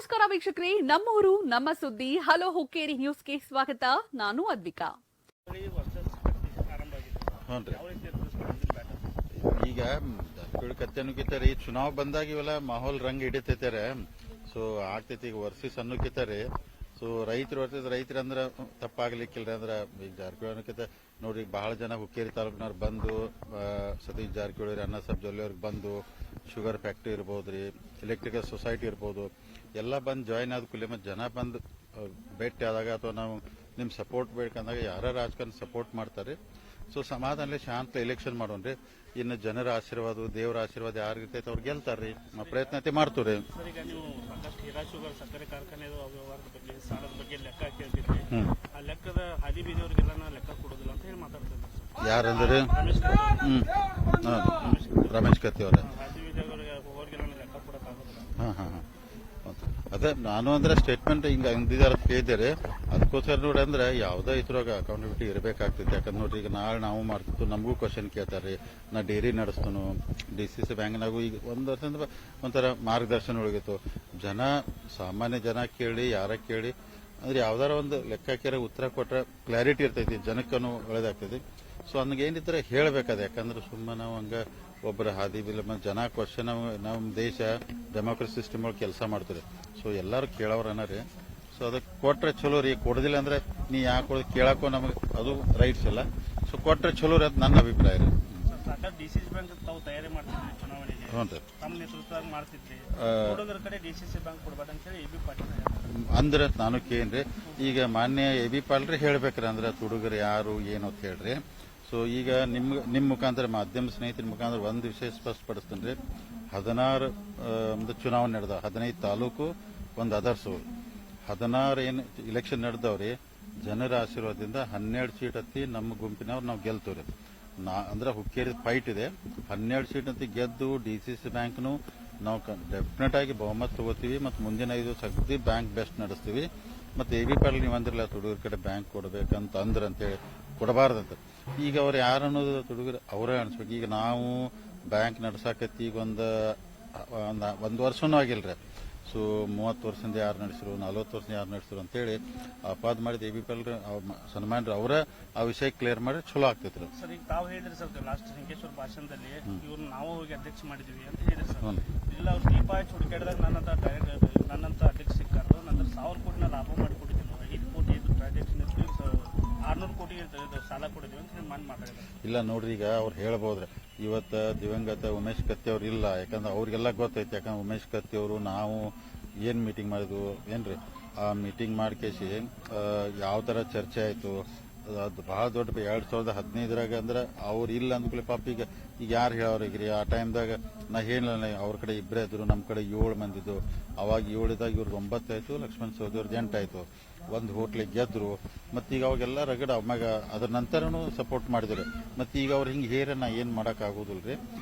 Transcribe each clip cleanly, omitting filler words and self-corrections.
ನಮಸ್ಕಾರ ವೀಕ್ಷಕರೇ, ನಮ್ಮೂರು ನಮ್ಮ ಸುದ್ದಿ ಹಲೋ ಹುಕ್ಕೇರಿ ನ್ಯೂಸ್ಗೆ ಸ್ವಾಗತ. ನಾನು ಅದ್ವಿಕಾ. ಈಗ ಕತ್ತನುಕಿತಾರೆ ಈ ಚುನಾವ್ ಬಂದಾಗ ಇವೆಲ್ಲ ಮಾಹೋಲ್ ರಂಗ್ ಹಿಡಿತೈತಾರೆ. ಸೊ ಆಗ್ತೈತಿ ಈಗ ವರ್ಷ ಅನ್ನೋಕಿತಾರೆ. ಸೊ ರೈತರು ರೈತರಂದ್ರ ತಪ್ಪಾಗ್ಲಿಕ್ಕಿಲ್ರಿ. ಅಂದ್ರ ಈಗ ಜಾರಕಿಹೊಳಿ ಅನ್ನೋಕಿತ ನೋಡ್ರಿ, ಬಹಳ ಜನ ಹುಕ್ಕೇರಿ ತಾಲೂಕಿನವ್ರು ಬಂದು ಸತೀಶ್ ಜಾರಕಿಹೊಳಿ ಅಣ್ಣ ಸಾಹೇಬ್ ಜೊಲ್ಲೆ ಅವ್ರಿಗೆ ಬಂದು ಶುಗರ್ ಫ್ಯಾಕ್ಟ್ರಿ ಇರ್ಬೋದ್ರಿ, ಎಲೆಕ್ಟ್ರಿಕಲ್ ಸೊಸೈಟಿ ಇರ್ಬೋದು, ಎಲ್ಲ ಬಂದು ಜಾಯಿನ್ ಆದ ಕೂಡಲೇ ಮತ್ತೆ ಜನ ಬಂದು ಭೇಟಿ ಆದಾಗ ಅಥವಾ ನಾವು ನಿಮ್ ಸಪೋರ್ಟ್ ಬೇಕಂದಾಗ ಯಾರ ರಾಜಕಾರಣ ಸಪೋರ್ಟ್ ಮಾಡ್ತಾರೆ. ಸೊ ಸಮಾಧಾನಲೆ ಶಾಂತ ಎಲೆಕ್ಷನ್ ಮಾಡೋಣ್ರಿ. ಇನ್ನು ಜನರ ಆಶೀರ್ವಾದ, ದೇವರ ಆಶೀರ್ವಾದ ಯಾರಿರ್ತೈತೆ ಅವ್ರು ಗೆಲ್ತಾರ್ರಿ. ಪ್ರಯತ್ನತೆ ಮಾಡ್ತೀವ್ರಿ. ಈಗ ನೀವು ಸಾಕಷ್ಟು ಹೀರಾ ಶುಗರ್ ಸಕ್ಕರೆ ಕಾರ್ಖಾನೆ ವ್ಯವಹಾರದ ಬಗ್ಗೆ, ಸಾಲದ ಬಗ್ಗೆ ಲೆಕ್ಕ ಕೇಳ್ತಿದ್ರಿ. ಆ ಲೆಕ್ಕದ ಹಾದಿ ಬೀದಿಯವರಿಗೆಲ್ಲ ಲೆಕ್ಕ ಕೊಡೋದಿಲ್ಲ ಅಂತ ಹೇಳಿ ಮಾತಾಡ್ತಿದ್ದೆ. ಯಾರಂದ್ರೆ ರಮೇಶ್ ಕತ್ತಿ ಅವರ ಹಾದಿ ಬೀದಿಯವರಿಗೆ ಹೋಗೋರಿಗೆಲ್ಲ ಲೆಕ್ಕ ಕೊಡೋಕ್ಕಾಗೋದಿಲ್ಲ. ಅದೇ ನಾನು ಅಂದ್ರೆ ಸ್ಟೇಟ್ಮೆಂಟ್ ಹಿಂಗ ಅಂದಿದಾರ ಕೇಳಿದ್ದಾರೆ. ಅದಕ್ಕೋಸ್ಕರ ನೋಡಿ ಅಂದ್ರೆ ಯಾವ್ದೇ ಇದ್ರಾಗ ಅಕೌಂಟಬಿಲಿಟಿ ಇರಬೇಕಾಗ್ತೈತಿ. ಯಾಕಂದ್ರೆ ನೋಡ್ರಿ, ಈಗ ನಾಳೆ ನಾವು ಮಾಡ್ತಿತ್ತು, ನಮಗೂ ಕ್ವಶನ್ ಕೇಳ್ತಾರ್ರಿ. ನಾ ಡೈರಿ ನಡೆಸ್ತನು, DCC ಬ್ಯಾಂಕ್ನಾಗೂ ಈಗ ಒಂದ್ ವರ್ಷದಿಂದ ಒಂಥರ ಮಾರ್ಗದರ್ಶನ ಒಳಗಿತ್ತು. ಜನ ಸಾಮಾನ್ಯ ಜನ ಕೇಳಿ, ಯಾರ ಕೇಳಿ ಅಂದ್ರೆ ಯಾವ್ದಾರ ಒಂದು ಲೆಕ್ಕ ಹಾಕಿರ ಉತ್ತರ ಕೊಟ್ರೆ ಕ್ಲಾರಿಟಿ ಇರ್ತೈತಿ, ಜನಕ್ಕೂ ಒಳ್ಳೇದಾಗ್ತೈತಿ. ಸೊ ಹಂಗೇನಿದ್ರೆ ಹೇಳ್ಬೇಕದ. ಯಾಕಂದ್ರೆ ಸುಮ್ಮನೆ ನಾವು ಹಂಗ ಒಬ್ಬರ ಹಾದಿ ಬಿಲ್ ಜನ ಕ್ವಶನ್, ನಮ್ಮ ದೇಶ ಡೆಮೋಕ್ರಸಿ ಸಿಸ್ಟಮ್ ಒಳಗೆ ಕೆಲಸ ಮಾಡ್ತಾರೆ. ಸೊ ಎಲ್ಲಾರು ಕೇಳೋರನ ರೀ. ಸೊ ಅದಕ್ಕೆ ಕೊಟ್ರೆ ಚಲೋ ರೀ. ಕೊಡದಿಲ್ಲ ಅಂದ್ರೆ ನೀ ಯಾಕೆ ಕೇಳಕ್ಕೋ ನಮಗೆ ಅದು ರೈಟ್ಸ್ ಇಲ್ಲ. ಸೊ ಕೊಟ್ರೆ ಚಲೋ ರೀ, ಅದು ನನ್ನ ಅಭಿಪ್ರಾಯ ರೀ. ಸಾಕಷ್ಟು DCC ಬ್ಯಾಂಕ್ ತಾವು ತಯಾರಿ ಮಾಡ್ತಿದ್ರಿ ಚುನಾವಣೆಗೆ, ತಮ್ಮ ನೇತೃತ್ವದಾಗ ಮಾಡ್ತಿದ್ರಿ. ಹುಡುಗರ ಕಡೆ DCC ಬ್ಯಾಂಕ್ ಕೊಡ್ಬೇಕಂತ ಹೇಳಿ AB ಪಾಟೀಲ್ ಅಂದ್ರೆ ನಾನು ಕೇಳ್ರಿ. ಈಗ ಮಾನ್ಯ AB ಪಾಲ್ರಿ ಹೇಳ್ಬೇಕ್ರಿ. ಅಂದ್ರೆ ಹುಡುಗರು ಯಾರು ಏನು ಅಂತ ಹೇಳ್ರಿ. ಸೊ ಈಗ ನಿಮ್ ಮುಖಾಂತರ ಮಾಧ್ಯಮ ಸ್ನೇಹಿತರ ಮುಖಾಂತರ ಒಂದು ವಿಷಯ ಸ್ಪಷ್ಟಪಡಿಸ್ತೀನಿ. 16 ಚುನಾವಣೆ ನಡೆದ, 15 ತಾಲೂಕು, ಒಂದು ಅದರ್ಸು 16 ಏನು ಇಲೆಕ್ಷನ್ ನಡೆದವ್ರಿ. ಜನರ ಆಶೀರ್ವಾದದಿಂದ 12 ಸೀಟ್ ಹತ್ತಿ ನಮ್ಮ ಗುಂಪಿನವ್ರು ನಾವು ಗೆಲ್ತವ್ರಿ. ಅಂದ್ರೆ ಹುಕ್ಕೇರಿ ಫೈಟ್ ಇದೆ. 12 ಸೀಟ್ ಹತ್ತಿ ಗೆದ್ದು DCC ಬ್ಯಾಂಕ್ನು ನಾವು ಡೆಫಿನೆಟ್ ಆಗಿ ಬಹುಮತ ತಗೋತೀವಿ. ಮತ್ತು ಮುಂದಿನ 5 ಸಗದಿ ಬ್ಯಾಂಕ್ ಬೆಸ್ಟ್ ನಡೆಸ್ತೀವಿ. ಮತ್ತೆ AB ಪಾಲ್ ನೀವು ಅಂದ್ರಲ್ಲ, ಹುಡುಗರ ಕಡೆ ಬ್ಯಾಂಕ್ ಕೊಡಬೇಕಂತ ಅಂತೇಳಿ ಕೊಡಬಾರ್ದಂತ. ಈಗ ಅವ್ರು ಯಾರು ಅನ್ನೋದು ಹುಡುಗರು ಅವರೇ ಅನ್ಸ್ಬೇಕು. ಈಗ ನಾವು ಬ್ಯಾಂಕ್ ನಡ್ಸಾಕತ್ತಿ ಈಗ ಒಂದು ವರ್ಷನೂ ಆಗಿಲ್ರಿ. ಸೊ 30 ವರ್ಷದಿಂದ ಯಾರು ನಡೆಸಿರು, 40 ವರ್ಷದಿಂದ ಯಾರು ನಡೆಸಿರು ಅಂತೇಳಿ ಅಪಾದ ಮಾಡಿದ AB ಪಾಲ್ ಸನ್ಮಾನ್ರಿ ಅವರ ಆ ವಿಷಯ ಕ್ಲಿಯರ್ ಮಾಡಿ ಚಲೋ ಆಗ್ತೈತ್ರಿ. ಸರ್, ಈಗ ತಾವು ಹೇಳಿದ್ರಿ ಸರ್ ಲಾಸ್ಟ್ ಸಂಕೇಶ್ವರ ಭಾಷಣದಲ್ಲಿ, ಇವ್ರು ನಾವು ಹೋಗಿ ಅಧ್ಯಕ್ಷ ಮಾಡಿದೀವಿ ಅಂತ ಹೇಳಿದ್ರಿ ಸರ್. ಇಲ್ಲ ಅವ್ರು ದೀಪ ಹಚ್ಚಿ ಹುಡುಕಾಡಿದಾಗ ನನ್ನಂತ ಅಧ್ಯಕ್ಷ ಸಿಕ್ಕಾರು. ನಂತರ 1000 ಕೋಟಿನ ಲಾಭ ಮಾಡಿಕೊಟ್ಟಿದ್ದೀನಿ, 5 ಕೋಟಿ ಟ್ರಾನ್ಸಾಕ್ಷನ್ 600 ಕೋಟಿ ಸಾಲ ಕೊಡಿದೀವಿ ಅಂತ ಹೇಳಿ ಮಾತಾಡಿದ್ರು. ಇಲ್ಲ ನೋಡ್ರಿ, ಈಗ ಅವ್ರು ಹೇಳ್ಬೋದ್ರಿ. ಇವತ್ತ ದಿವಂಗತ ಉಮೇಶ್ ಕತ್ತಿ ಅವ್ರು ಇಲ್ಲ. ಯಾಕಂದ್ರೆ ಅವ್ರಿಗೆಲ್ಲ ಗೊತ್ತೈತಿ. ಯಾಕಂದ್ರೆ ಉಮೇಶ್ ಕತ್ತಿ ಅವರು ನಾವು ಏನ್ ಮೀಟಿಂಗ್ ಮಾಡಿದ್ವು ಏನ್ರಿ, ಆ ಮೀಟಿಂಗ್ ಮಾಡ್ಕೇಸಿ ಯಾವ ತರ ಚರ್ಚೆ ಆಯ್ತು. ಅದು ಬಹಳ ದೊಡ್ಡ 2015 ಅಂದ್ರೆ ಅವ್ರು ಇಲ್ಲ ಅಂದ್ಕೂಲೆ ಪಾಪ ಈಗ ಯಾರು ಹೇಳೋರಿಗ್ರಿ. ಆ ಟೈಮ್ದಾಗ ನಾ ಹೇಳಿಲ್ಲ, ಅವ್ರ ಕಡೆ 2 ಇದ್ರು, ನಮ್ಮ ಕಡೆ 7 ಮಂದಿದ್ದು. ಅವಾಗ 7 ಇವ್ರಿಗೆ 9 ಆಯ್ತು, ಲಕ್ಷ್ಮಣ್ ಸವದಿ ಅವ್ರದ್ದು 8 ಆಯ್ತು. ಒಂದು ಹೋಟ್ಲಿಗೆ ಗೆದ್ರು. ಮತ್ತೀಗ ಅವಾಗೆಲ್ಲ ರಗಡ ಅಮ್ಮಾಗ ಅದ್ರ ನಂತರನು ಸಪೋರ್ಟ್ ಮಾಡಿದ್ರು. ಮತ್ತೆ ಈಗ ಅವ್ರು ಹಿಂಗೆ ಹೇರ ನಾ ಏನ್ ಮಾಡಕ್ ಆಗೋದಿಲ್ರಿ.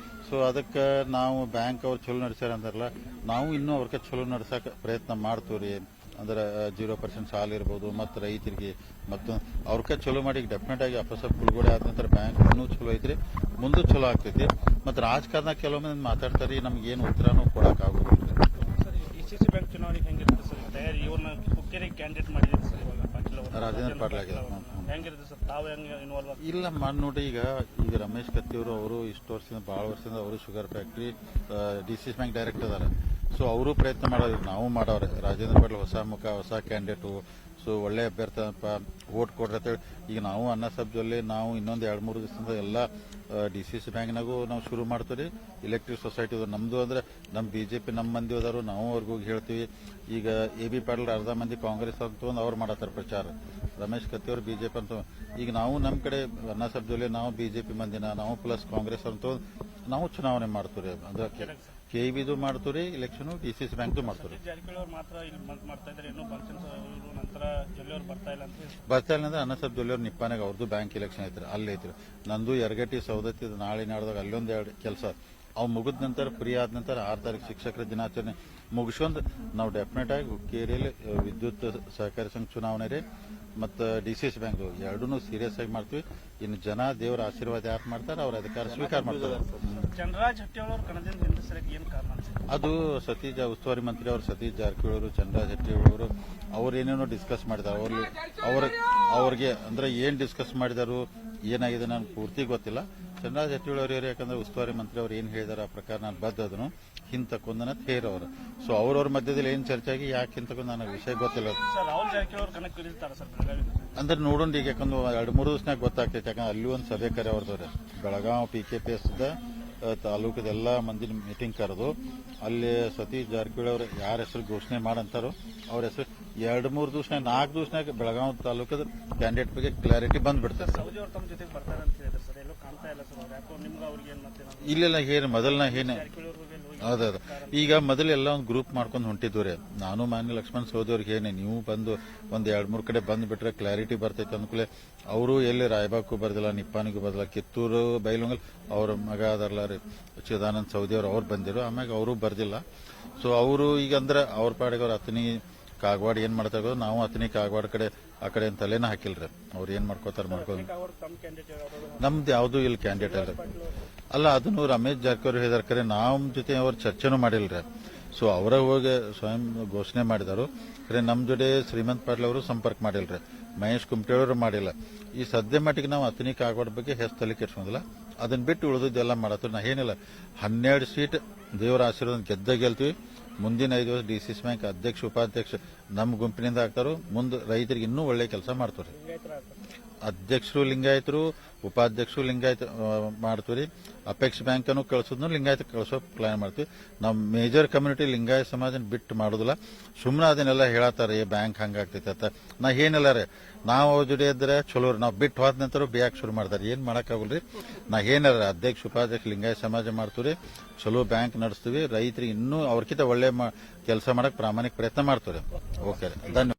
ಸೊ ಅದಕ್ಕೆ ನಾವು ಬ್ಯಾಂಕ್ ಅವ್ರು ಚಲೋ ನಡೆಸ್ಯಾರ ಅಂತಾರಲ್ಲ, ನಾವು ಇನ್ನೂ ಅವ್ರಿಗೆ ಚಲೋ ನಡ್ಸಕ್ ಪ್ರಯತ್ನ ಮಾಡ್ತೀವ್ರಿ. ಅಂದ್ರೆ 0% ಸಾಲ ಇರ್ಬೋದು, ಮತ್ತು ರೈತರಿಗೆ ಮತ್ತು ಅವ್ರಕ ಚಲೋ ಮಾಡಿ ಡೆಫಿನೆಟ್ ಆಗಿ ಅಪಸಪ್ ಬಿಡುಗಡೆ ಆದ ನಂತರ ಬ್ಯಾಂಕ್ ಇನ್ನೂ ಚಲೋ ಐತ್ರಿ, ಮುಂದೆ ಚಲೋ ಆಗ್ತೈತಿ. ಮತ್ತು ರಾಜಕಾರಣ ಕೆಲವೊಮ್ಮೆ ಮಾತಾಡ್ತಾರೆ, ನಮ್ಗೇನು ಉತ್ತರನೂ ಕೊಡಕ್ ಆಗೋದಿಲ್ಲ. ಸರ್, DCC ಬ್ಯಾಂಕ್ ಚುನಾವಣೆಗೆ ಹೆಂಗಿರುತ್ತೆ ಸರ್ ತಯಾರಿ? ಇವ್ರನ್ನ ಹುಕ್ಕೇರಿ ಕ್ಯಾಂಡಿಡೇಟ್ ಮಾಡಿದ್ರು ಸರ್ ಇವಾಗ ಪಾಟೀಲ್ ಅವರು, ರಾಜೇಂದ್ರ ಪಾಟೀಲ್ ಆಗಿದೆ. ಹೆಂಗಿರುತ್ತೆ ಸರ್? ತಾವು ಹೆಂಗೆ ಇನ್ವಾಲ್ವ್ ಆಗಿ? ಇಲ್ಲ ಮಾಡಿ ನೋಡಿ. ಈಗ ರಮೇಶ್ ಕತ್ತಿ ಅವರು ಇಷ್ಟು ವರ್ಷದಿಂದ ಭಾಳ ವರ್ಷದಿಂದ ಅವರು sugar factory DCC bank director ಅದಾರ. ಸೊ ಅವರು ಪ್ರಯತ್ನ ಮಾಡೋದು, ನಾವು ಮಾಡವ್ರೆ. ರಾಜೇಂದ್ರ ಪಾಟೀಲ್ ಹೊಸ ಮುಖ, ಹೊಸ ಕ್ಯಾಂಡಿಡೇಟು. ಸೊ ಒಳ್ಳೆ ಅಭ್ಯರ್ಥಿಪ್ಪ, ವೋಟ್ ಕೊಡ್ರಿ ಅಂತೇಳಿ ಈಗ ನಾವು ಅಣ್ಣ ಸಾಹೇಬ್ ಜೊಲ್ಲೆ ನಾವು ಇನ್ನೊಂದು 2-3 ದಿವಸದಿಂದ ಎಲ್ಲ DCC ಬ್ಯಾಂಕ್ನಾಗೂ ನಾವು ಶುರು ಮಾಡ್ತೀವಿ. ಎಲೆಕ್ಟ್ರಿಕ್ ಸೊಸೈಟಿ ನಮ್ದು ಅಂದ್ರೆ ನಮ್ಮ BJP ನಮ್ಮ ಮಂದಿ ಹೋದಾರು, ನಾವು ಅವ್ರಿಗೆ ಹೋಗಿ ಹೇಳ್ತೀವಿ. ಈಗ AB ಪಾಟೀಲ್ ಅರ್ಧ ಮಂದಿ ಕಾಂಗ್ರೆಸ್ ಅಂತ ಅವ್ರು ಮಾಡತ್ತಾರ ಪ್ರಚಾರ. ರಮೇಶ್ ಕತ್ತಿ ಅವರು BJP ಅಂತ. ಈಗ ನಾವು ನಮ್ಮ ಕಡೆ ಅಣ್ಣ ಸಾಹೇಬ್ ಜೊಲ್ಲೆ ನಾವು BJP ಮಂದಿನ, ನಾವು ಪ್ಲಸ್ ಕಾಂಗ್ರೆಸ್ ಅಂತ ನಾವು ಚುನಾವಣೆ ಮಾಡ್ತೀವಿ. ಅಂದ್ರೆ KEBದು ಮಾಡ್ತೀವಿ, ಇಲೆಕ್ಷನ್ DCC ಬ್ಯಾಂಕ್ದು ಮಾಡ್ತೀವಿ. ಜಾರಕಿಹೊಳಿ ಅವ್ರು ಮಾತ್ರ ಇಲ್ಲಿ ಮಾಡ್ತಾ ಇದ್ದಾರೆ, ಇನ್ನೂ ನಂತರ ಜೊಲ್ಲೆ ಅವ್ರು ಬರ್ತಾ ಇಲ್ಲ ಅಂದ್ರೆ ಅಣ್ಣ ಸಾಹೇಬ್ ಜೊಲ್ಲೆ ಅವ್ರ ನಿಪ್ಪಾನಾಗ ಅವ್ರದ್ದು ಬ್ಯಾಂಕ್ ಎಲೆಕ್ಷನ್ ಐತ್ರಿ, ಅಲ್ಲಿ ಐತ್ರಿ. ನಂದು ಯರಗಟ್ಟಿ ಸೌದತ್ತಿ ನಾಳೆ ನಾಡ್ದಾಗ ಅಲ್ಲೊಂದು 2 ಕೆಲಸ ಅವು ಮುಗಿದ ನಂತರ, ಫ್ರೀ ಆದ ನಂತರ 6 ತಾರೀಕು ಶಿಕ್ಷಕರ ದಿನಾಚರಣೆ ಮುಗಿಸ್ಕೊಂಡು ನಾವು ಡೆಫಿನೆಟ್ ಆಗಿ ಹುಕ್ಕೇರಿಯಲ್ಲಿ ವಿದ್ಯುತ್ ಸಹಕಾರಿ ಸಂಘ ಚುನಾವಣೆ ರೀ, ಮತ್ತು DCS ಬ್ಯಾಂಕ್ ಎರಡೂ ಸೀರಿಯಸ್ ಆಗಿ ಮಾಡ್ತೀವಿ. ಇನ್ನು ಜನ ದೇವರ ಆಶೀರ್ವಾದ ಯಾರು ಮಾಡ್ತಾರೆ ಅವ್ರ ಅಧಿಕಾರ ಸ್ವೀಕಾರ ಮಾಡ್ತಾರೆ. ಚಂದ್ರರಾಜ್ ಹಟ್ಟಿಯವರ ಕಣದಿಂದ ಹಿಂದೆ ಸರಿಯಾಗಿ ಏನು ಕಾರಣ ಅನ್ಸುತ್ತೆ? ಅದು ಉಸ್ತುವಾರಿ ಮಂತ್ರಿ ಅವರು ಸತೀಶ್ ಜಾರಕಿಹೊಳಿ ಅವರು, ಚಂದ್ರರಾಜ್ ಹಟ್ಟಿಯವರ ಅವರು ಅವ್ರೇನೇನೋ ಡಿಸ್ಕಸ್ ಮಾಡಿದ್ದಾರೆ. ಅವ್ರಿಗೆ ಅಂದ್ರೆ ಏನ್ ಡಿಸ್ಕಸ್ ಮಾಡಿದಾರು ಏನಾಗಿದೆ ನನಗೆ ಪೂರ್ತಿ ಗೊತ್ತಿಲ್ಲ. ಚಂದ್ರರಾಜ್ ಹಟ್ಟಿಯವರ ಅವರು ಯಾಕಂದ್ರೆ ಉಸ್ತುವಾರಿ ಮಂತ್ರಿ ಅವ್ರು ಏನ್ ಹೇಳಿದಾರೆ ಆ ಪ್ರಕಾರ ನಾನು ಬದ್ದದನು ಹಿಂತಕೊಂದನ ಥೇರವರು. ಸೊ ಅವ್ರವ್ರ ಮಧ್ಯದಲ್ಲಿ ಏನ್ ಚರ್ಚೆ ಆಗಿ ಯಾಕೆ ಹಿಂತಕೊಂಡ್ ನನಗೆ ವಿಷಯ ಗೊತ್ತಿಲ್ಲ. ಸರ್ ರಾಹುಲ್ ಜಾರಕಿಹೊಳಿ ಅವ್ರ ಕಣಕ್ಕೆ ಇಳಿತಾರೆ ಸರ್ ಬೆಳಗಾವಿ ಅಂದ್ರೆ ನೋಡೋಣ ಈಗ, ಯಾಕಂದ್ರೆ 2-3 ದಿವಸನಾಗ ಗೊತ್ತಾಗ್ತೈತೆ. ಯಾಕಂದ್ರೆ ಅಲ್ಲಿ ಒಂದು ಸಭೆ ಕರೆಯವ್ರದವ್ರೆ ಬೆಳಗಾವಿ PKPS ತಾಲೂಕದೆಲ್ಲ ಮಂದಿ ಮೀಟಿಂಗ್ ಕರೆದು ಅಲ್ಲಿ ಸತೀಶ್ ಜಾರಕಿಹೊಳಿ ಅವ್ರ ಯಾರ ಹೆಸರು ಘೋಷಣೆ ಮಾಡಂತಾರೋ ಅವ್ರ ಹೆಸರು 2-3 ದಿವಸನಾಗ 4 ದಿವಸನಾಗ ಬೆಳಗಾವಿ ತಾಲೂಕದ ಕ್ಯಾಂಡಿಡೇಟ್ ಬಗ್ಗೆ ಕ್ಲಾರಿಟಿ ಬಂದ್ಬಿಡ್ತಾರೆ. ಸೌದಿ ಅವ್ರು ತಮ್ಮ ಜೊತೆಗೆ ಬರ್ತಾರೆ ಅಂತ ಹೇಳಿದ್ರು ಸರ್, ಎಲ್ಲೋ ಕಾಣ್ತಾ ಇಲ್ಲ ಸರ್ ಅವ್ರು. ಯಾಕೋ ನಿಮ್ಗೆ ಅವ್ರಿಗೆ ಏನು ಮತ್ತೆ ಇಲ್ಲೆಲ್ಲ ಏನು ಮೊದಲನ ಏನು ಜಾರಕಿಹೊಳಿ ಅವ್ರ ಬಗ್ಗೆ ಅದ ಈಗ ಮೊದಲೆಲ್ಲ ಒಂದು ಗ್ರೂಪ್ ಮಾಡ್ಕೊಂಡು ಹೊಂಟಿದ್ವಿ. ನಾನು ಮಾನ್ಯ ಲಕ್ಷ್ಮಣ್ ಸವದಿಯವ್ರಿಗೆ ಏನೇ ನೀವು ಬಂದು ಒಂದ್ 2-3 ಕಡೆ ಬಂದ್ಬಿಟ್ರೆ ಕ್ಲಾರಿಟಿ ಬರ್ತೈತೆ ಅಂದ್ಕೂಲೆ ಅವರು ಎಲ್ಲಿ ರಾಯಬಾಗ್ಗೂ ಬರ್ದಿಲ್ಲ, ನಿಪ್ಪಾನಿಗೂ ಬರ್ದಿಲ್ಲ, ಕಿತ್ತೂರು ಬೈಲೊಂಗಲ್ ಅವ್ರ ಮಗ ಅದರಲ್ಲ ರೀ ಚಿದಾನಂದ್ ಸೌದಿ ಅವ್ರು ಬಂದಿರು, ಆಮ್ಯಾಗ ಅವರು ಬರ್ದಿಲ್ಲ. ಸೊ ಅವರು ಈಗ ಅಂದ್ರೆ ಅವ್ರ ಪಾಡಿಗೆ ಅವ್ರ ಅತನಿ ಕಾಗವಾಡ ಏನ್ ಮಾಡ್ತಾ ನಾವು ಅತನಿ ಕಾಗವಾಡ ಕಡೆ ಆ ಕಡೆ ತಲೆನ ಹಾಕಿಲ್ರಿ. ಅವ್ರು ಏನ್ ಮಾಡ್ಕೋತಾರ ಮಾಡ್ಕೊಂಡು ತಮ್ಮ ಕ್ಯಾಂಡಿಡೇಟ್ ನಮ್ದು ಯಾವ್ದು ಇಲ್ಲಿ ಕ್ಯಾಂಡಿಡೇಟ್ ಅಲ್ಲ. ಅದನ್ನು ರಮೇಶ್ ಜಾರಕಿಹೊಳಿ ಹೇಳಿದಾರೆ, ಕರೆ ನಮ್ಮ ಜೊತೆ ಅವ್ರ ಚರ್ಚೆನೂ ಮಾಡಿಲ್ರಿ. ಸೊ ಅವರ ಹೋಗಿ ಸ್ವಯಂ ಘೋಷಣೆ ಮಾಡಿದಾರು. ಕರೆ ನಮ್ಮ ಜೊತೆ ಶ್ರೀಮಂತ್ ಪಾಟೀಲ್ ಅವರು ಸಂಪರ್ಕ ಮಾಡಿಲ್ರಿ, ಮಹೇಶ್ ಕುಮಟೇಳವರು ಮಾಡಿಲ್ಲ. ಈ ಸದ್ಯ ಮಟ್ಟಿಗೆ ನಾವು ಅತನಿ ಕಾಗವಾಡ ಬಗ್ಗೆ ಹೆಚ್ಚು ತಲೆ ಕೆಡ್ಸೋದಿಲ್ಲ. ಅದನ್ನ ಬಿಟ್ಟು ಉಳಿದದ್ದೆಲ್ಲ ಮಾಡತ್ತೀವಿ. ನಾ ಏನಿಲ್ಲ 12 ಸೀಟ್ ದೇವರ ಆಶೀರ್ವಾದ ಗೆಲ್ತೀವಿ. ಮುಂದಿನ 5 ವರ್ಷ DCS ಬ್ಯಾಂಕ್ ಅಧ್ಯಕ್ಷ ಉಪಾಧ್ಯಕ್ಷ ನಮ್ಮ ಗುಂಪಿನಿಂದ ಆಗ್ತಾರೋ. ಮುಂದೆ ರೈತರಿಗೆ ಇನ್ನೂ ಒಳ್ಳೆ ಕೆಲಸ ಮಾಡ್ತಾರೆ. ಅಧ್ಯಕ್ಷರು ಲಿಂಗಾಯತರು, ಉಪಾಧ್ಯಕ್ಷರು ಲಿಂಗಾಯತ ಮಾಡ್ತೀವಿ. ಅಪೆಕ್ಸ್ ಬ್ಯಾಂಕ್ ಅನ್ನು ಕಳಿಸೋದ್ನು ಲಿಂಗಾಯತ ಕಳಿಸೋ ಪ್ಲಾನ್ ಮಾಡ್ತೀವಿ. ನಾವು ಮೇಜರ್ ಕಮ್ಯುನಿಟಿ ಲಿಂಗಾಯತ ಸಮಾಜನ ಬಿಟ್ಟು ಮಾಡೋದಿಲ್ಲ. ಸುಮ್ಮನೆ ಅದನ್ನೆಲ್ಲ ಹೇಳತ್ತಾರೆ ಬ್ಯಾಂಕ್ ಹಂಗಾಗ್ತೈತೆ ಅಂತ. ನಾ ಏನಿಲ್ಲ ರೀ, ನಾವು ಅವ್ರ ಜೊತೆ ಇದ್ರೆ ಚಲೋ. ನಾವು ಬಿಟ್ಟು ಹೋದ ನಂತರ ಬ್ಯಾಕ್ ಶುರು ಮಾಡ್ತಾರೆ, ಏನ್ ಮಾಡಕ್ಕಾಗಲ್ರಿ. ನಾ ಏನಾರ ಅಧ್ಯಕ್ಷ ಉಪಾಧ್ಯಕ್ಷ ಲಿಂಗಾಯತ ಸಮಾಜ ಮಾಡ್ತೀವಿ, ಚಲೋ ಬ್ಯಾಂಕ್ ನಡೆಸ್ತೀವಿ. ರೈತರಿಗೆ ಇನ್ನೂ ಅವ್ರಕಿಂತ ಒಳ್ಳೆ ಕೆಲಸ ಮಾಡಕ್ ಪ್ರಾಮಾಣಿಕ ಪ್ರಯತ್ನ ಮಾಡ್ತೀವಿ. ಓಕೆ, ಧನ್ಯವಾದ.